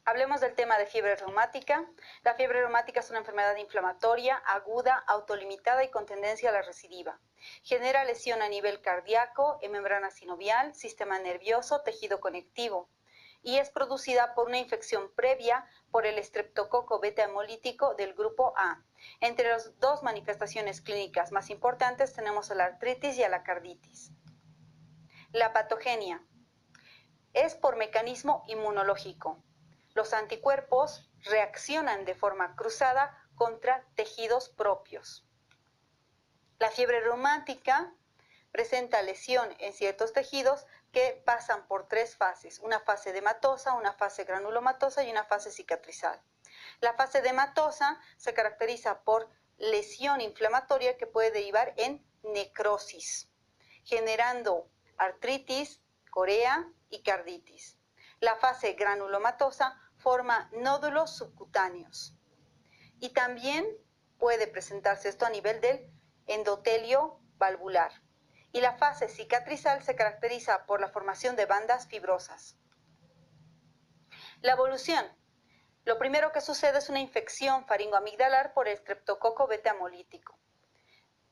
Hablemos del tema de fiebre reumática. La fiebre reumática es una enfermedad inflamatoria, aguda, autolimitada y con tendencia a la recidiva. Genera lesión a nivel cardíaco, en membrana sinovial, sistema nervioso, tejido conectivo. Y es producida por una infección previa por el estreptococo beta hemolítico del grupo A. Entre las dos manifestaciones clínicas más importantes tenemos a la artritis y a la carditis. La patogenia es por mecanismo inmunológico. Los anticuerpos reaccionan de forma cruzada contra tejidos propios. La fiebre reumática presenta lesión en ciertos tejidos que pasan por tres fases, una fase edematosa, una fase granulomatosa y una fase cicatrizal. La fase edematosa se caracteriza por lesión inflamatoria que puede derivar en necrosis, generando artritis, corea y carditis. La fase granulomatosa forma nódulos subcutáneos y también puede presentarse esto a nivel del endotelio valvular. Y la fase cicatrizal se caracteriza por la formación de bandas fibrosas. La evolución. Lo primero que sucede es una infección faringoamigdalar por el estreptococo beta hemolítico.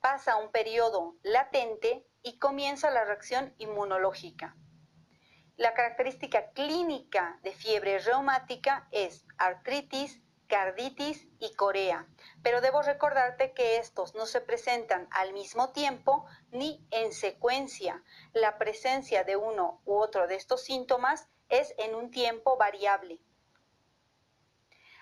Pasa un periodo latente y comienza la reacción inmunológica. La característica clínica de fiebre reumática es artritis, carditis y corea, pero debo recordarte que estos no se presentan al mismo tiempo ni en secuencia. La presencia de uno u otro de estos síntomas es en un tiempo variable.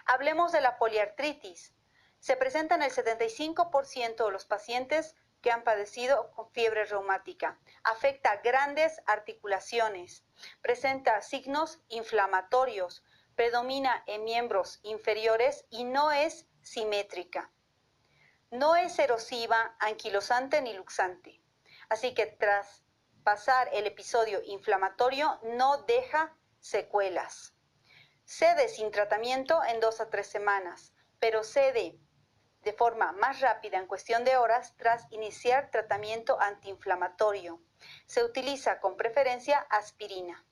Hablemos de la poliartritis. Se presenta en el 75% de los pacientes que han padecido con fiebre reumática. Afecta grandes articulaciones, presenta signos inflamatorios, predomina en miembros inferiores y no es simétrica. No es erosiva, anquilosante ni luxante. Así que tras pasar el episodio inflamatorio no deja secuelas. Cede sin tratamiento en 2 a 3 semanas, pero cede de forma más rápida en cuestión de horas tras iniciar tratamiento antiinflamatorio. Se utiliza con preferencia aspirina.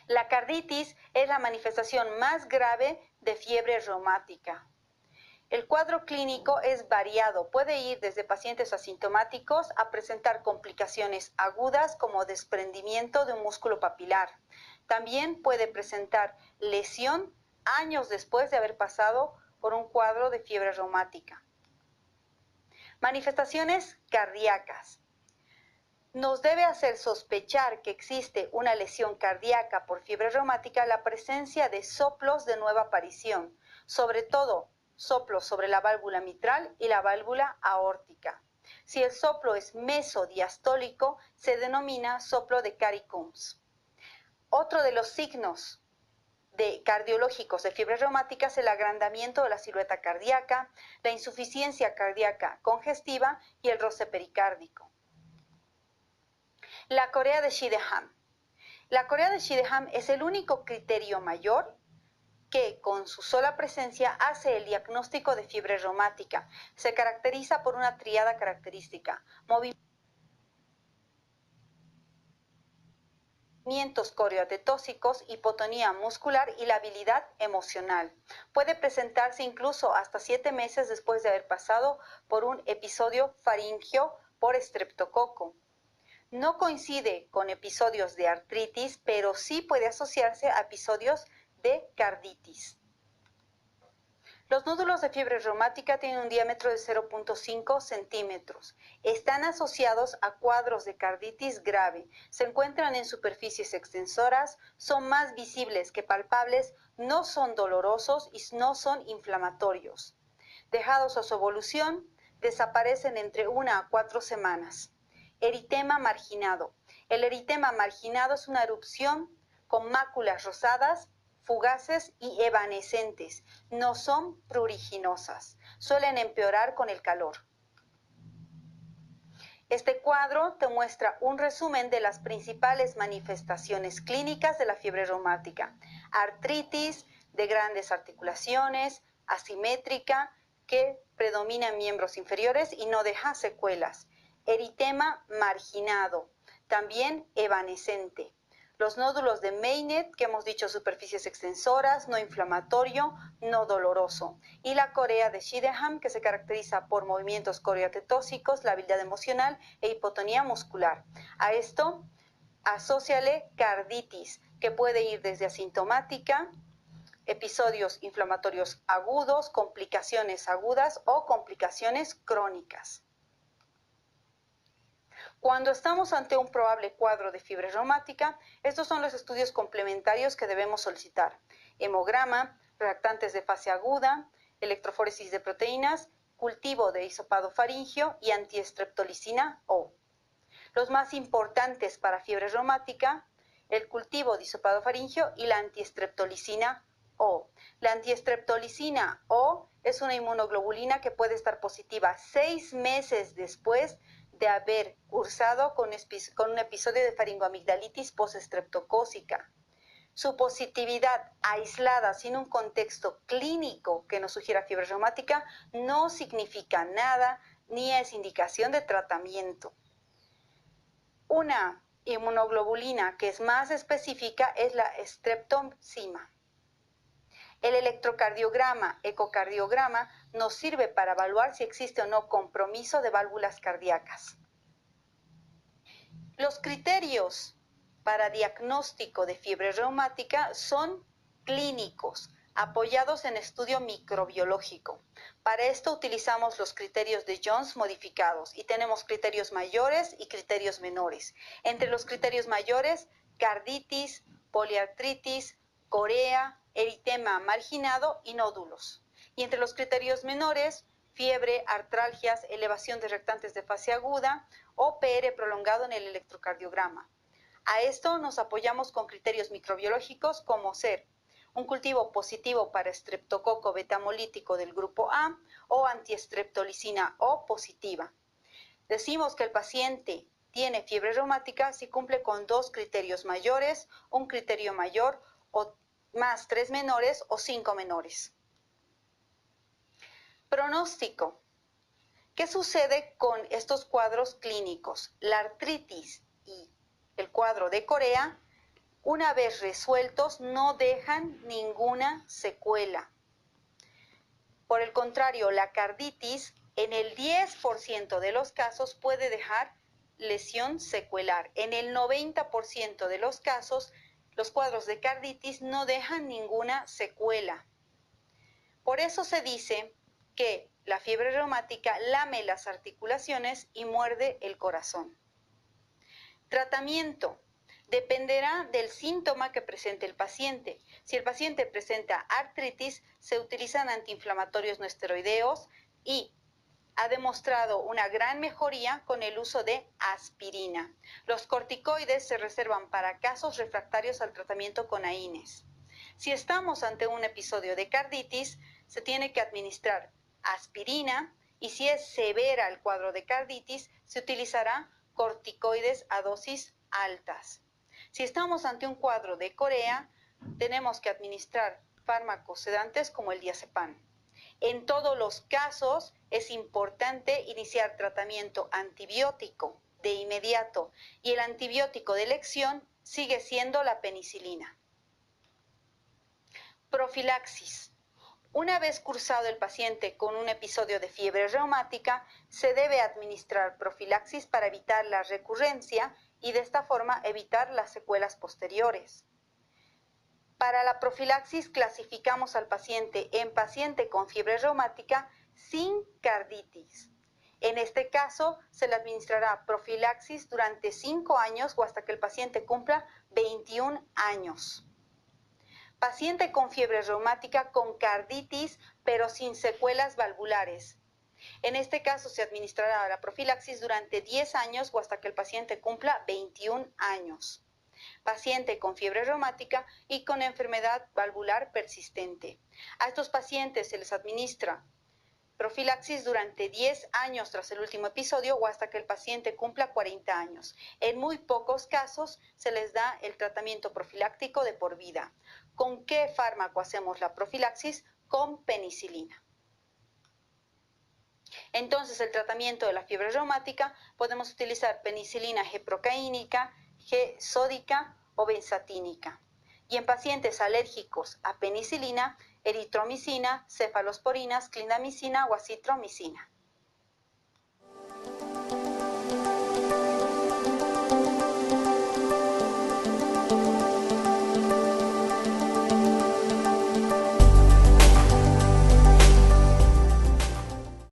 La carditis es la manifestación más grave de fiebre reumática. El cuadro clínico es variado, puede ir desde pacientes asintomáticos a presentar complicaciones agudas como desprendimiento de un músculo papilar. También puede presentar lesión años después de haber pasado por un cuadro de fiebre reumática. Manifestaciones cardíacas. Nos debe hacer sospechar que existe una lesión cardíaca por fiebre reumática la presencia de soplos de nueva aparición, sobre todo soplos sobre la válvula mitral y la válvula aórtica. Si el soplo es mesodiastólico, se denomina soplo de Cary-Coombs. Otro de los signos cardiológicos de fiebre reumática es el agrandamiento de la silueta cardíaca, la insuficiencia cardíaca congestiva y el roce pericárdico. La corea de Sydenham. La corea de Sydenham es el único criterio mayor que con su sola presencia hace el diagnóstico de fiebre reumática. Se caracteriza por una tríada característica: movimientos coreotetóxicos, hipotonía muscular y labilidad emocional. Puede presentarse incluso hasta 7 meses después de haber pasado por un episodio faríngeo por estreptococo. No coincide con episodios de artritis, pero sí puede asociarse a episodios de carditis. Los nódulos de fiebre reumática tienen un diámetro de 0.5 centímetros. Están asociados a cuadros de carditis grave. Se encuentran en superficies extensoras, son más visibles que palpables, no son dolorosos y no son inflamatorios. Dejados a su evolución, desaparecen entre 1 a 4 semanas. Eritema marginado. El eritema marginado es una erupción con máculas rosadas, fugaces y evanescentes. No son pruriginosas. Suelen empeorar con el calor. Este cuadro te muestra un resumen de las principales manifestaciones clínicas de la fiebre reumática. Artritis de grandes articulaciones, asimétrica, que predomina en miembros inferiores y no deja secuelas. Eritema marginado, también evanescente. Los nódulos de Maynet, que hemos dicho superficies extensoras, no inflamatorio, no doloroso. Y la corea de Sydenham, que se caracteriza por movimientos coreotetóxicos, labilidad emocional e hipotonía muscular. A esto, asóciale carditis, que puede ir desde asintomática, episodios inflamatorios agudos, complicaciones agudas o complicaciones crónicas. Cuando estamos ante un probable cuadro de fiebre reumática, estos son los estudios complementarios que debemos solicitar: hemograma, reactantes de fase aguda, electroforesis de proteínas, cultivo de hisopado faríngeo y antiestreptolicina O. Los más importantes para fiebre reumática: el cultivo de hisopado faríngeo y la antiestreptolicina O. La antiestreptolicina O es una inmunoglobulina que puede estar positiva 6 meses después de haber cursado con un episodio de faringoamigdalitis postestreptocócica. Su positividad aislada, sin un contexto clínico que nos sugiera fiebre reumática, no significa nada ni es indicación de tratamiento. Una inmunoglobulina que es más específica es la streptomycina. El electrocardiograma, ecocardiograma, nos sirve para evaluar si existe o no compromiso de válvulas cardíacas. Los criterios para diagnóstico de fiebre reumática son clínicos, apoyados en estudio microbiológico. Para esto utilizamos los criterios de Jones modificados y tenemos criterios mayores y criterios menores. Entre los criterios mayores, carditis, poliartritis, corea, eritema marginado y nódulos. Y entre los criterios menores, fiebre, artralgias, elevación de reactantes de fase aguda o PR prolongado en el electrocardiograma. A esto nos apoyamos con criterios microbiológicos como ser un cultivo positivo para estreptococo betamolítico del grupo A o antiestreptolicina O positiva. Decimos que el paciente tiene fiebre reumática si cumple con 2 criterios mayores, un criterio mayor o más 3 menores o 5 menores. Pronóstico. ¿Qué sucede con estos cuadros clínicos? La artritis y el cuadro de Corea, una vez resueltos, no dejan ninguna secuela. Por el contrario, la carditis en el 10% de los casos puede dejar lesión secuelar. En el 90% de los casos, los cuadros de carditis no dejan ninguna secuela. Por eso se dice que la fiebre reumática lame las articulaciones y muerde el corazón. Tratamiento. Dependerá del síntoma que presente el paciente. Si el paciente presenta artritis, se utilizan antiinflamatorios no esteroideos y ha demostrado una gran mejoría con el uso de aspirina. Los corticoides se reservan para casos refractarios al tratamiento con AINES. Si estamos ante un episodio de carditis, se tiene que administrar aspirina y si es severa el cuadro de carditis, se utilizará corticoides a dosis altas. Si estamos ante un cuadro de corea, tenemos que administrar fármacos sedantes como el diazepam. En todos los casos es importante iniciar tratamiento antibiótico de inmediato y el antibiótico de elección sigue siendo la penicilina. Profilaxis. Una vez cursado el paciente con un episodio de fiebre reumática, se debe administrar profilaxis para evitar la recurrencia y de esta forma evitar las secuelas posteriores. Para la profilaxis clasificamos al paciente en paciente con fiebre reumática sin carditis. En este caso, se le administrará profilaxis durante 5 años o hasta que el paciente cumpla 21 años. Paciente con fiebre reumática con carditis, pero sin secuelas valvulares. En este caso se administrará la profilaxis durante 10 años o hasta que el paciente cumpla 21 años. Paciente con fiebre reumática y con enfermedad valvular persistente. A estos pacientes se les administra profilaxis durante 10 años tras el último episodio o hasta que el paciente cumpla 40 años. En muy pocos casos se les da el tratamiento profiláctico de por vida. ¿Con qué fármaco hacemos la profilaxis? Con penicilina. Entonces, el tratamiento de la fiebre reumática podemos utilizar penicilina G procaínica, G sódica o benzatínica. Y en pacientes alérgicos a penicilina, eritromicina, cefalosporinas, clindamicina o acitromicina.